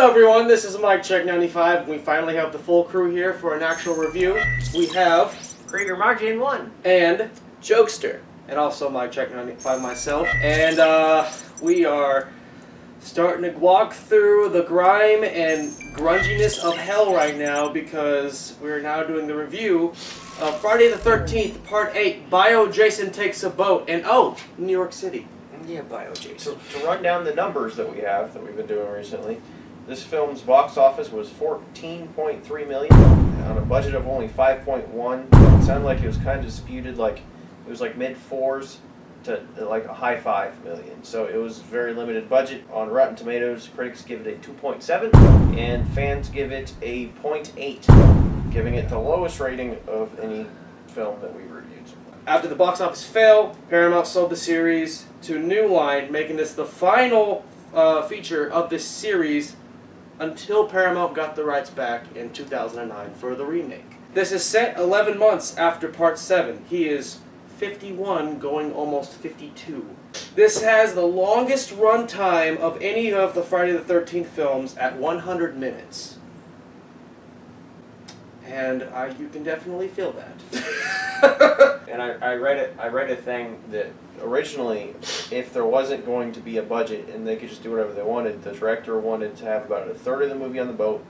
Hello everyone, this is MykeCheck'd 95. We finally have the full crew here for an actual review. We have Krieger Margin 1 and Jokester, and also MykeCheck'd 95 myself. And we are starting to walk through the grime and grunginess of hell right now because we're now doing the review of Friday the 13th, Part 8, Bio Jason Takes a Boat, and New York City. yeah, Bio Jason. To run down the numbers that we've been doing recently, this film's box office was $14.3 million on a budget of only $5.1. It sounded like it was kind of disputed, like it was like mid-4s to like a high $5 million. So it was a very limited budget. On Rotten Tomatoes, critics give it a 2.7 and fans give it a 0.8, giving it the lowest rating of any film that we reviewed so far. After the box office fail, Paramount sold the series to New Line, making this the final feature of this series until Paramount got the rights back in 2009 for the remake. This is set 11 months after Part 7. He is 51, going almost 52. This has the longest run time of any of the Friday the 13th films at 100 minutes. And you can definitely feel that. And I read a thing that originally, if there wasn't going to be a budget and they could just do whatever they wanted, the director wanted to have about a third of the movie on the boat,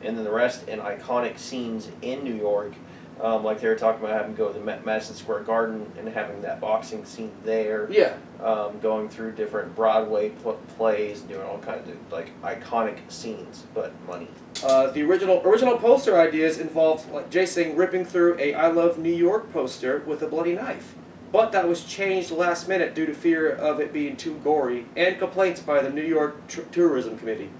and then the rest in iconic scenes in New York. Like they were talking about having to go to the Madison Square Garden and having that boxing scene there. Yeah. Going through different Broadway plays, doing all kinds of like iconic scenes, but money. The original poster ideas involved like Jason ripping through a "I Love New York" poster with a bloody knife, but that was changed last minute due to fear of it being too gory and complaints by the New York Tourism Committee.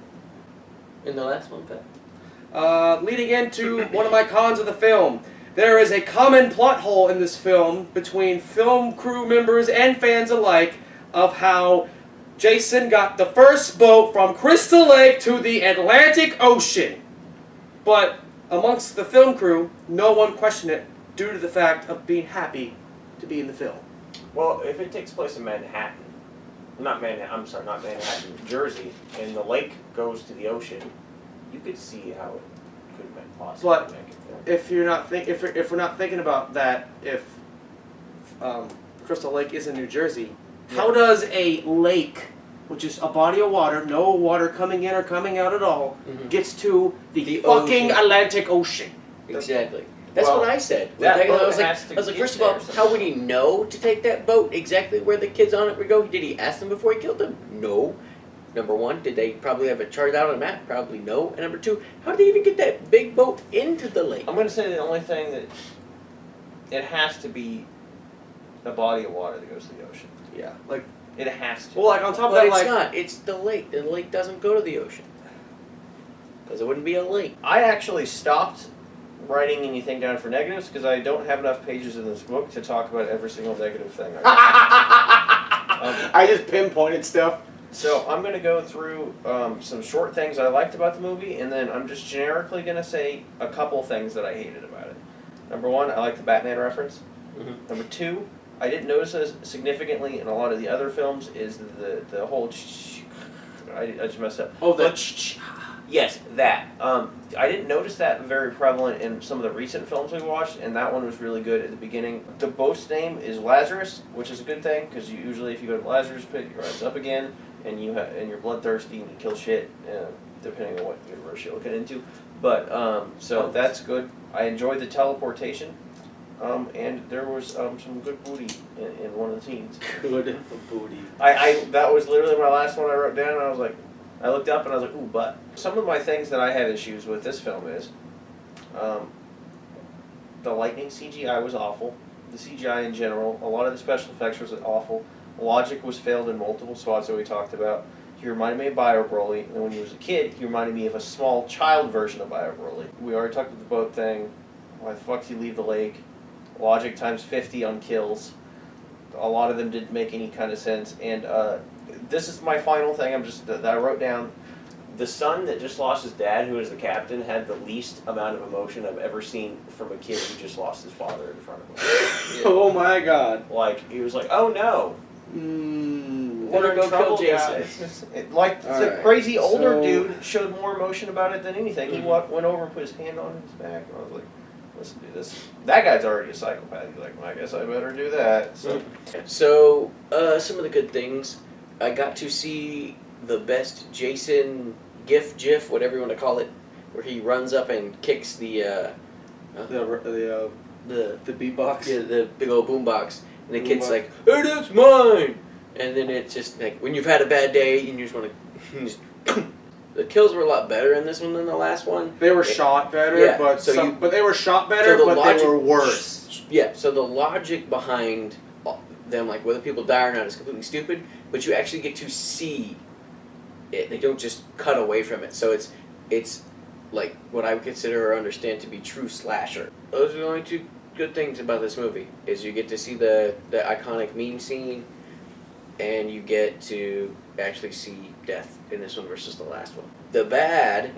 In the last one, Pat? Leading into one of my cons of the film. There is a common plot hole in this film between film crew members and fans alike of how Jason got the first boat from Crystal Lake to the Atlantic Ocean. But amongst the film crew, no one questioned it due to the fact of being happy to be in the film. Well, if it takes place in Manhattan, not Manhattan, Jersey, and the lake goes to the ocean, you could see how it could have been possible. But if we're not thinking about that, if Crystal Lake is in New Jersey, how does a lake, which is a body of water, no water coming in or coming out at all, gets to the fucking ocean. Atlantic Ocean? Exactly. That's what I said. I was like, first of all, how would he know to take that boat exactly where the kids on it would go? Did he ask them before he killed them? No. Number one, did they probably have it charted out on a map? Probably no. And number two, how did they even get that big boat into the lake? I'm going to say the only thing that it has to be a body of water that goes to the ocean. Yeah, like it has to. Well, like on top of but that, it's like not. It's the lake. The lake doesn't go to the ocean because it wouldn't be a lake. I actually stopped writing anything down for negatives because I don't have enough pages in this book to talk about every single negative thing. I just pinpointed stuff. So I'm going to go through some short things I liked about the movie, and then I'm just generically going to say a couple things that I hated about it. Number one, I like the Batman reference. Number two, I didn't notice as significantly in a lot of the other films is the whole I just messed up. Oh, yes, that. I didn't notice that very prevalent in some of the recent films we watched, and that one was really good at the beginning. The boat's name is Lazarus, which is a good thing, because usually if you go to Lazarus Pit, you rise up again, and you're bloodthirsty and you kill shit, depending on what universe you're looking into. But, so that's good. I enjoyed the teleportation, and there was some good booty in one of the scenes. Good booty. That was literally my last one I wrote down, and I was like, I looked up and I was like, ooh, butt. Some of my things that I have issues with this film is the lightning CGI was awful. The CGI in general, a lot of the special effects was awful. Logic was failed in multiple spots that we talked about. He reminded me of Bio Broly, and when he was a kid, he reminded me of a small child version of Bio Broly. We already talked about the boat thing. Why the fuck did he leave the lake? Logic times 50 on kills. A lot of them didn't make any kind of sense, and this is my final thing that I wrote down. The son that just lost his dad, who is the captain, had the least amount of emotion I've ever seen from a kid who just lost his father in front of him. Oh my god. Like, he was like, oh no. Wanna go kill Jason. Like All the right, crazy older so- dude showed more emotion about it than anything. He went over and put his hand on his back, and I was like, listen, dude, that guy's already a psychopath. He's like, well, I guess I better do that. So, some of the good things, I got to see the best Jason GIF, whatever you want to call it, where he runs up and kicks the beatbox. Yeah, the big old boombox, and the kid's Boombox. like, "Hey, that's mine!" And then it's just like when you've had a bad day and you just want to. The kills were a lot better in this one than the last one. They were shot better, Yeah, but so but they were shot better, so the but logic- they were worse. Yeah, so the logic behind them, like whether people die or not, is completely stupid. But you actually get to see it. They don't just cut away from it. So it's like what I would consider or understand to be true slasher. Those are the only two good things about this movie. Is you get to see the iconic meme scene, and you get to actually see death in this one versus the last one. The bad,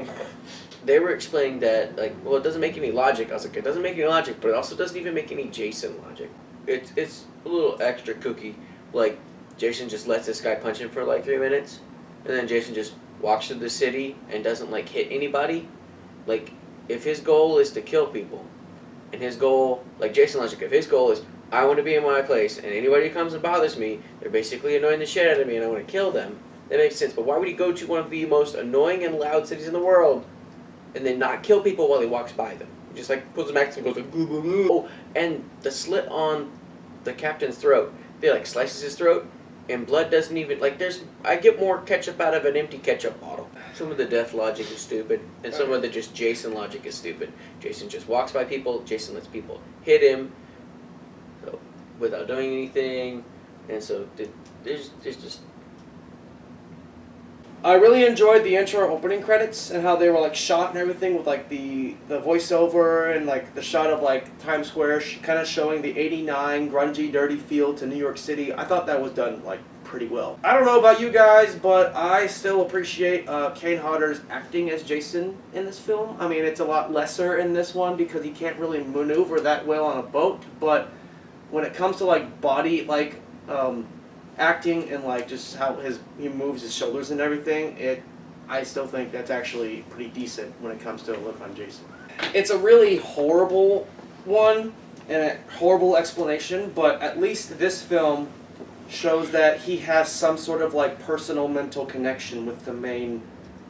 they were explaining that, like, well, it doesn't make any logic. I was like, it doesn't make any logic, but it also doesn't even make any Jason logic. It's a little extra kooky. Like, Jason just lets this guy punch him for like 3 minutes, and then Jason just walks through the city and doesn't like hit anybody. Like, if his goal is to kill people, and his goal, like Jason logic, if his goal is, I want to be in my place, and anybody who comes and bothers me, they're basically annoying the shit out of me, and I want to kill them. That makes sense. But why would he go to one of the most annoying and loud cities in the world, and then not kill people while he walks by them? He just like pulls them back and goes like, boo, boo, boo. Oh, and the slit on the captain's throat, they like slices his throat, and blood doesn't even like. I get more ketchup out of an empty ketchup bottle. Some of the death logic is stupid, and some of the just Jason logic is stupid. Jason just walks by people. Jason lets people hit him without doing anything, and so there's just. I really enjoyed the intro opening credits and how they were like shot and everything with like the voiceover and like the shot of like Times Square kind of showing the '89 grungy, dirty feel to New York City. I thought that was done like pretty well. I don't know about you guys, but I still appreciate Kane Hodder's acting as Jason in this film. I mean, it's a lot lesser in this one because he can't really maneuver that well on a boat, but when it comes to like body acting and like just how he moves his shoulders and everything, I still think that's actually pretty decent when it comes to a look on Jason. It's a really horrible one and a horrible explanation, but at least this film shows that he has some sort of like personal mental connection with the main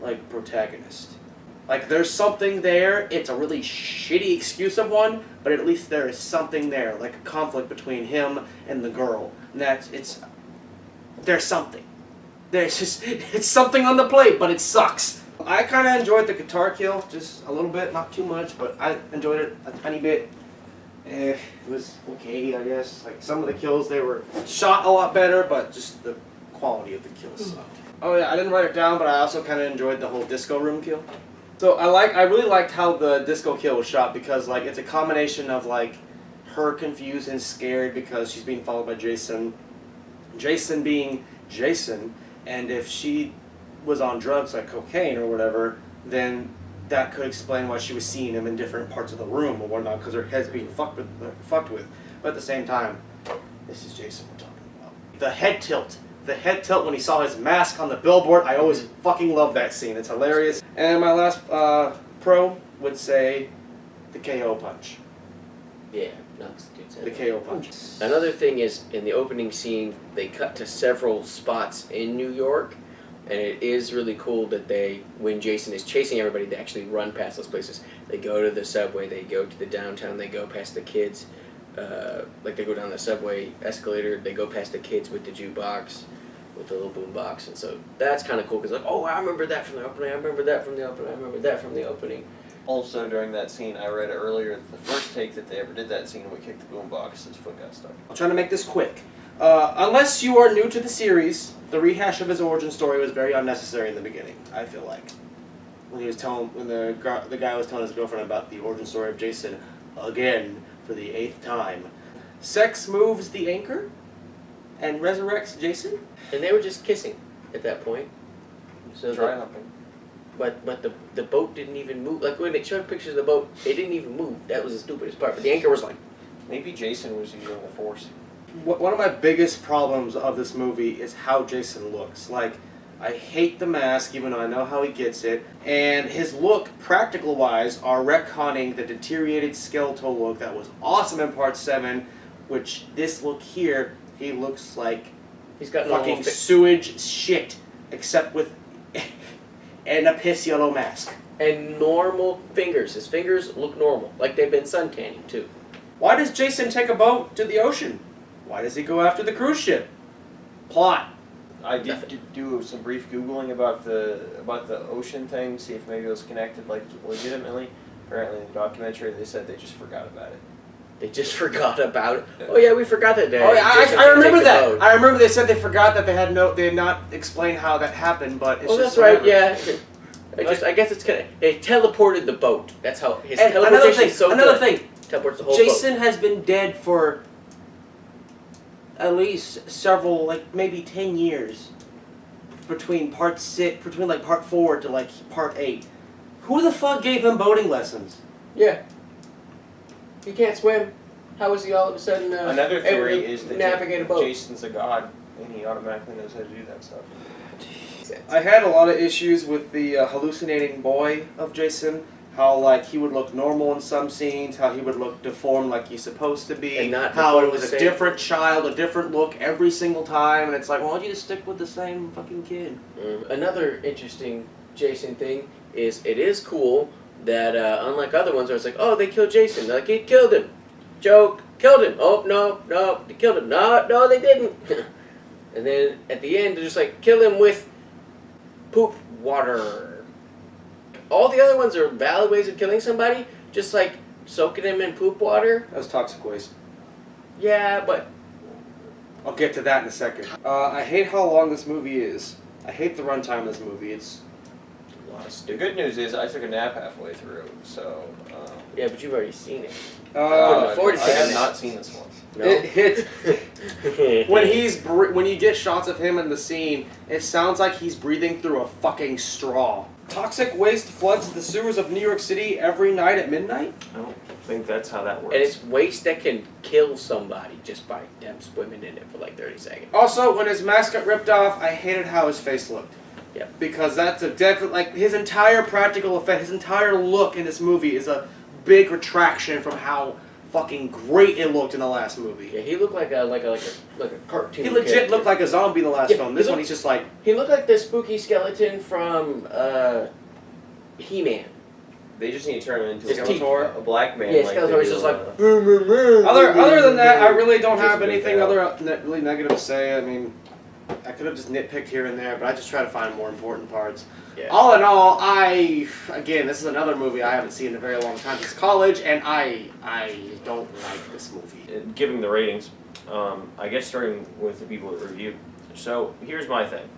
like protagonist. Like there's something there. It's a really shitty excuse of one, but at least there is something there, like a conflict between him and the girl. And there's something. It's something on the plate, but it sucks. I kind of enjoyed the guitar kill, just a little bit, not too much, but I enjoyed it a tiny bit. It was okay, I guess. Like some of the kills, they were shot a lot better, but just the quality of the kills sucked. Oh yeah, I didn't write it down, but I also kind of enjoyed the whole disco room kill. So I really liked how the disco kill was shot because like it's a combination of like her confused and scared because she's being followed by Jason. Jason being Jason, and if she was on drugs like cocaine or whatever, then that could explain why she was seeing him in different parts of the room or whatnot because her head's being fucked with. But at the same time, this is Jason we're talking about. The head tilt when he saw his mask on the billboard, I always fucking love that scene. It's hilarious. And my last pro would say the KO punch. Yeah, nuts, dude. The KO punch. Another thing is, in the opening scene, they cut to several spots in New York, and it is really cool that when Jason is chasing everybody, they actually run past those places. They go to the subway, they go to the downtown, they go past the kids, like they go down the subway escalator, they go past the kids with the jukebox, with the little boom box, and so that's kind of cool, because like, oh, I remember that from the opening, I remember that from the opening, I remember that from the opening. Also, during that scene, I read earlier, the first take that they ever did that scene, we kicked the boombox, his foot got stuck. I'm trying to make this quick. Unless you are new to the series, the rehash of his origin story was very unnecessary in the beginning, I feel like. When the guy was telling his girlfriend about the origin story of Jason again for the 8th time. Sex moves the anchor and resurrects Jason? And they were just kissing at that point. So Dry humping. But the boat didn't even move. Like when they showed pictures of the boat, it didn't even move. That was the stupidest part. But the anchor was like, Maybe Jason was using the force. One of my biggest problems of this movie is how Jason looks. Like, I hate the mask, even though I know how he gets it. And his look, practical-wise, are retconning the deteriorated skeletal look that was awesome in Part 7, which this look here, he looks like he's got fucking sewage shit, except with and a piss yellow mask. And normal fingers. His fingers look normal, like they've been suntanning, too. Why does Jason take a boat to the ocean? Why does he go after the cruise ship? Plot. I did do some brief Googling about the ocean thing, see if maybe it was connected, like, legitimately. Apparently in the documentary they said they just forgot about it. They just forgot about it. Oh yeah, we forgot that day. Oh yeah, I remember that. I remember they said they forgot that they had not explained how that happened, but it's just that's right. Yeah. I guess it's gonna. It teleported the boat. That's how his teleportation is so good. Another thing. Teleports the whole Jason boat. has been dead for at least several, like maybe 10 years between Part 4 to like Part 8. Who the fuck gave him boating lessons? Yeah. He can't swim. How is he all of a sudden another theory is that navigate a boat? Jason's a god and he automatically knows how to do that stuff. I had a lot of issues with the hallucinating boy of Jason. How like he would look normal in some scenes, how he would look deformed like he's supposed to be, and not how it was a different child, a different look every single time, and it's like, why don't you just stick with the same fucking kid? Another interesting Jason thing is it is cool that unlike other ones where it's like, oh, they killed Jason, they're like, he killed him, joke, killed him, oh no, they killed him, no they didn't, and then at the end they're just like, kill him with poop water. All the other ones are valid ways of killing somebody, just like soaking him in poop water. That was toxic waste. Yeah, but I'll get to that in a second. I hate how long this movie is. I hate the runtime of this movie. It's a lot of The good news is I took a nap halfway through, so... yeah, but you've already seen it. I have not seen this one. No. When you get shots of him in the scene, it sounds like he's breathing through a fucking straw. Toxic waste floods the sewers of New York City every night at midnight? I don't think that's how that works. And it's waste that can kill somebody just by them swimming in it for like 30 seconds. Also, when his mask got ripped off, I hated how his face looked. Yep. Because that's a definite, like, his entire practical effect, his entire look in this movie is a big retraction from how fucking great it looked in the last movie. Yeah, he looked like a cartoon. He legit looked like a zombie in the last film. This one, he's just like... He looked like the spooky skeleton from He-Man. They just need to turn him into Skeletor, a black man. Yeah, like Skeletor is just like... Other than that, I really don't have anything really negative to say. I mean, I could have just nitpicked here and there, but I just try to find more important parts. Yeah. All in all, again, this is another movie I haven't seen in a very long time since college, and I don't like this movie. Giving the ratings, I guess starting with the people that review. So here's my thing.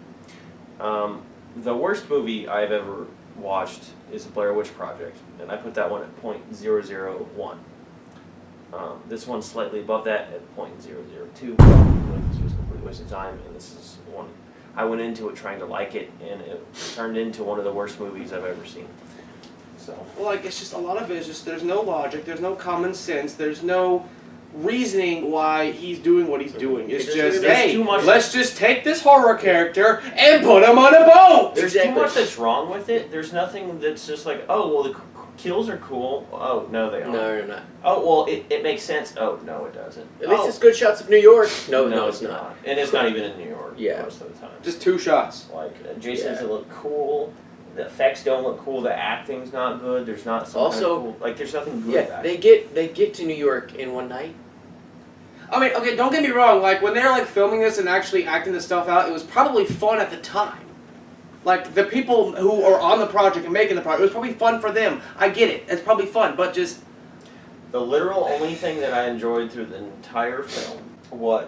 The worst movie I've ever watched is The Blair Witch Project, and I put that one at .001. This one's slightly above that at .002. This was a complete waste of time, and this is one I went into it trying to like it, and it turned into one of the worst movies I've ever seen. So. Well, like, it's just, a lot of it is just, there's no logic, there's no common sense, there's no reasoning why he's doing what he's doing. It's just, hey, let's just take this horror character and put him on a boat! There's too much that's wrong with it. There's nothing that's just like, oh, well, the kills are cool. Oh, no, they aren't. No, they're not. Oh, well, it makes sense. Oh, no, it doesn't. At least it's good shots of New York. No, it's not. And it's not even in New York most of the time. Just 2 shots. Like, Jason doesn't look cool. The effects don't look cool. The acting's not good. There's not some kind of cool, like, there's nothing good about it. They get to New York in one night. I mean, okay, don't get me wrong, like, when they're, like, filming this and actually acting this stuff out, it was probably fun at the time. Like, the people who are on the project and making the project, it was probably fun for them. I get it. It's probably fun, but just... The literal only thing that I enjoyed through the entire film,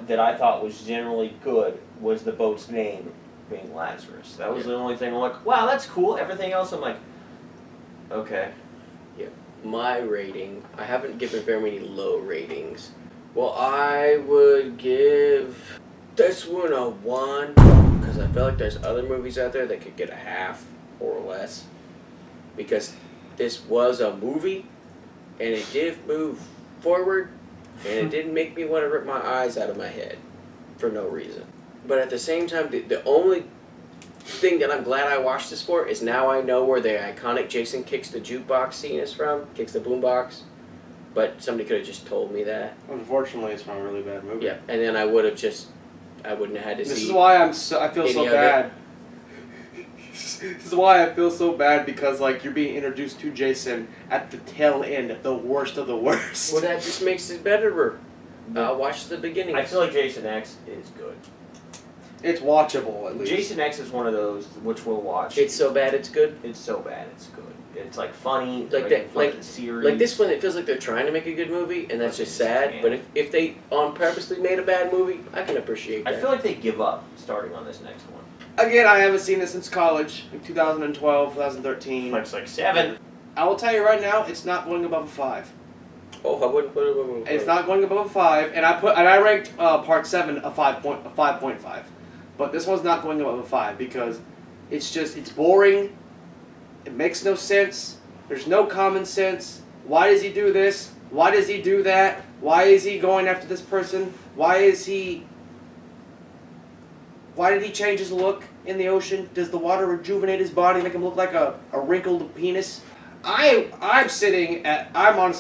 that I thought was generally good, was the boat's name being Lazarus. That was the only thing I'm like, wow, that's cool. Everything else I'm like, okay. Yeah. My rating, I haven't given very many low ratings. Well, I would give this one a 1, because I feel like there's other movies out there that could get a half or less. Because this was a movie, and it did move forward, and it didn't make me want to rip my eyes out of my head for no reason. But at the same time, the only thing that I'm glad I watched this for is now I know where the iconic Jason kicks the jukebox scene is from, kicks the boombox. But somebody could have just told me that. Unfortunately, it's from a really bad movie. Yeah, and then I wouldn't have had to see. This is why I feel so bad. This is why I feel so bad, because like you're being introduced to Jason at the tail end, the worst of the worst. Well, that just makes it better. Watch the beginning. I feel like Jason X is good. It's watchable, at least. Jason X is one of those which we'll watch. It's so bad it's good. It's so bad it's good. It's like funny, like that, like series. Like this one, it feels like they're trying to make a good movie, and that's just sad. But if they on purposely made a bad movie, I can appreciate that. I feel like they give up starting on this next one. Again, I haven't seen it since college, like 2012, 2013. It's like 7. I will tell you right now, it's not going above a 5. Oh, I wouldn't put it above. It's not going above a 5, and I ranked part 7 a 5.5. But this one's not going above a 5 because it's boring. It makes no sense. There's no common sense. Why does he do this? Why does he do that? Why is he going after this person? Why did he change his look in the ocean? Does the water rejuvenate his body, make him look like a wrinkled penis? I'm honestly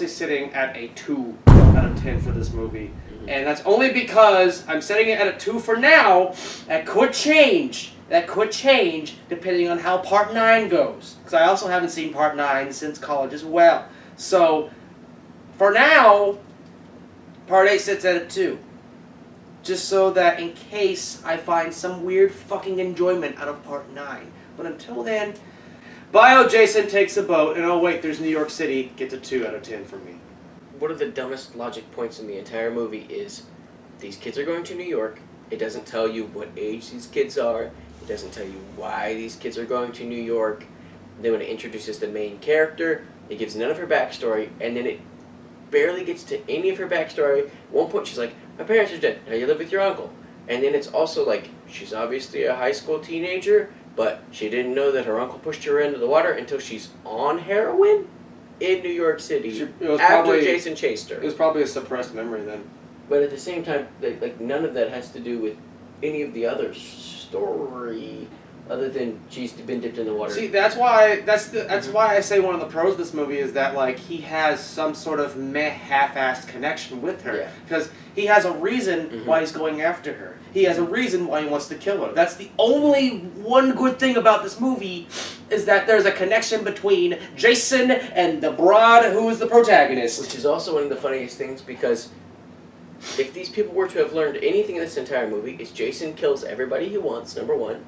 sitting at a 2 out of 10 for this movie. And that's only because I'm setting it at a 2 for now. That could change. Depending on how Part 9 goes. Because I also haven't seen Part 9 since college as well. So, for now, Part 8 sits at a 2. Just so that in case I find some weird fucking enjoyment out of Part 9. But until then, Bio Jason takes a boat, and oh wait, there's New York City, gets a 2 out of 10 for me. One of the dumbest logic points in the entire movie is these kids are going to New York. It doesn't tell you what age these kids are. It doesn't tell you why these kids are going to New York. Then when it introduces the main character, it gives none of her backstory, and then it barely gets to any of her backstory. At one point she's like, my parents are dead, now you live with your uncle. And then it's also like, she's obviously a high school teenager, but she didn't know that her uncle pushed her into the water until she's on heroin in New York City after Jason chased her. It was probably a suppressed memory then. But at the same time, like none of that has to do with any of the other story, other than she's been dipped in the water. See, that's why I say one of the pros of this movie is that like he has some sort of half-assed connection with her, because he has a reason why he's going after her. He has a reason why he wants to kill her. That's the only one good thing about this movie, is that there's a connection between Jason and the broad who is the protagonist. Which is also one of the funniest things, because if these people were to have learned anything in this entire movie, it's Jason kills everybody he wants, number one.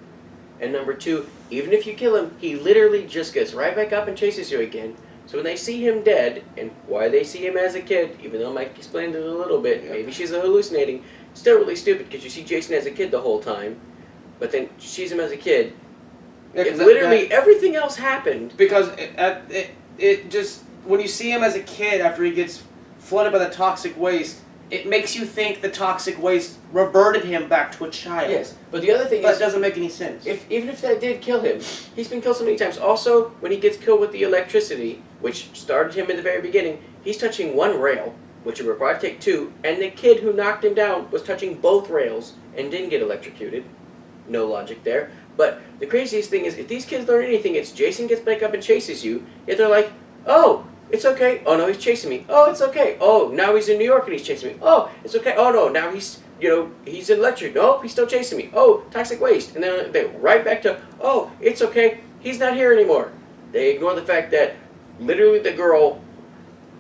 And number two, even if you kill him, he literally just gets right back up and chases you again. So when they see him dead, and why they see him as a kid, even though Mike explained it a little bit, maybe she's hallucinating, still really stupid, because you see Jason as a kid the whole time, but then she sees him as a kid. Literally everything else happened. Because it just, when you see him as a kid after he gets flooded by the toxic waste, it makes you think the toxic waste reverted him back to a child. Yes, but the other thing is... That doesn't make any sense. Even if that did kill him, he's been killed so many times. Also, when he gets killed with the electricity, which started him in the very beginning, he's touching one rail, which would require to take 2, and the kid who knocked him down was touching both rails and didn't get electrocuted. No logic there. But the craziest thing is, if these kids learn anything, it's Jason gets back up and chases you, yet they're like, oh, it's okay. Oh, no, he's chasing me. Oh, it's okay. Oh, now he's in New York and he's chasing me. Oh, it's okay. Oh, no, now he's in electric. No, he's still chasing me. Oh, toxic waste. And then they're right back to, oh, it's okay. He's not here anymore. They ignore the fact that literally the girl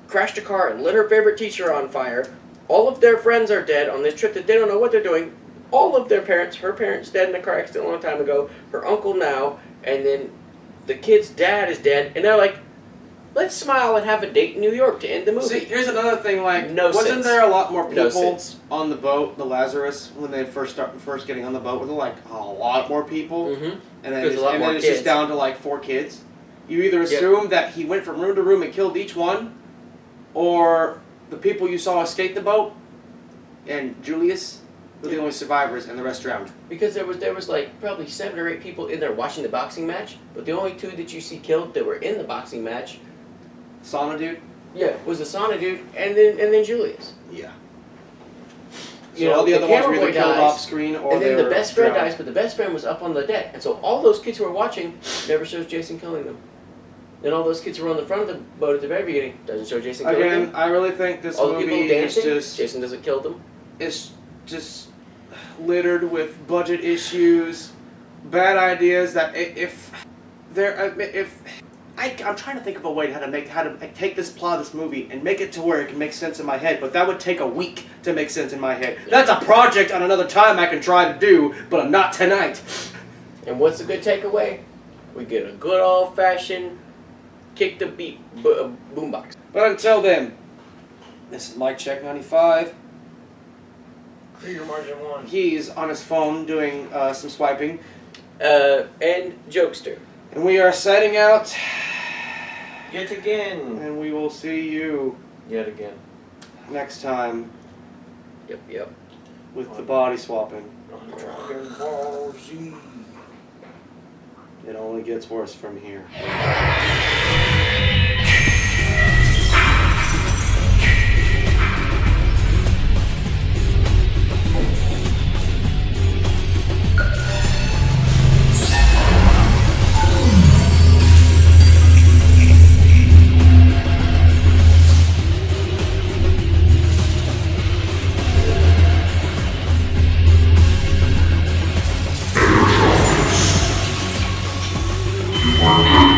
crashed a car and lit her favorite teacher on fire. All of their friends are dead on this trip that they don't know what they're doing. All of their parents, her parents dead in a car accident a long time ago, her uncle now, and then the kid's dad is dead, and they're like, let's smile and have a date in New York to end the movie. See, here's another thing, like, wasn't there a lot more people on the boat, the Lazarus, when they first getting on the boat? Were there, like, a lot more people? Mm-hmm. And then it's just down to, like, 4 kids? You either assume that he went from room to room and killed each one, or the people you saw escape the boat, and Julius were the only survivors, and the rest drowned. Because there was like probably 7 or 8 people in there watching the boxing match, but the only 2 that you see killed that were in the boxing match. Sauna dude? Yeah, was the Sonic dude, and then Julius. Yeah. You So know, all the other ones camera were either boy killed dies, off screen or and then they the were best friend drowned. dies, but the best friend was up on the deck, and so all those kids who are watching never shows Jason killing them. Then all those kids who are on the front of the boat at the very beginning doesn't show Jason killing them. Again, I really think this All the people movie is dancing, just Jason doesn't kill them. it's just littered with budget issues, bad ideas. That if I'm trying to think of a way how to take this plot of this movie and make it to where it can make sense in my head, but that would take a week to make sense in my head. That's a project on another time I can try to do, but not tonight. And what's the good takeaway? We get a good old-fashioned kick the beat boombox. But until then, this is MykeCheck'd 95. Clear margin 1. He's on his phone doing some swiping. And Jokester. And we are setting out. Yet again. And we will see you Yet again. next time Yep. with the body swapping. On Dragon Ball Z. It only gets worse from here. Wow.